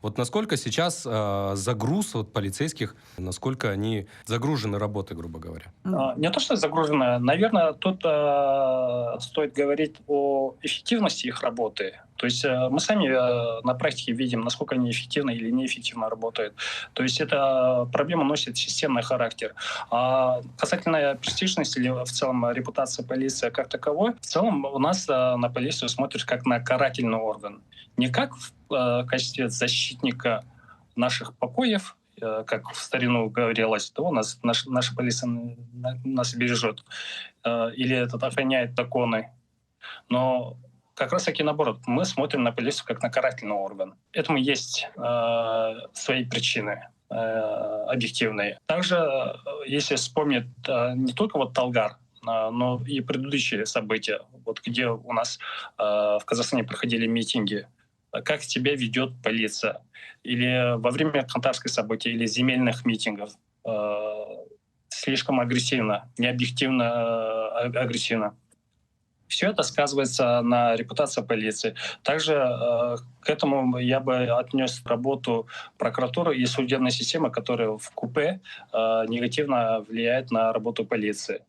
Вот насколько сейчас загруз вот полицейских, насколько они загружены работой, грубо говоря? Не то, что загружено. Наверное, тут стоит говорить о эффективности их работы. То есть мы сами на практике видим, насколько они эффективно или неэффективно работают. То есть эта проблема носит системный характер. А касательно престижности или в целом репутации полиции как таковой, в целом у нас на полицию смотрят как на карательный орган. Не как в качестве защитника наших покоев, как в старину говорилось, то у нас наша полиция нас бережет или охраняет законы. Но как раз таки наоборот, мы смотрим на полицию как на карательный орган. Этому есть свои причины объективные. Также, если вспомнить не только вот Талгар, но и предыдущие события, вот где у нас в Казахстане проходили митинги, как себя ведет полиция, или во время Кантарской событий, или земельных митингов, слишком агрессивно, необъективно агрессивно. Все это сказывается на репутации полиции. Также к этому я бы отнес работу прокуратуры и судебной системы, которая в купе негативно влияет на работу полиции.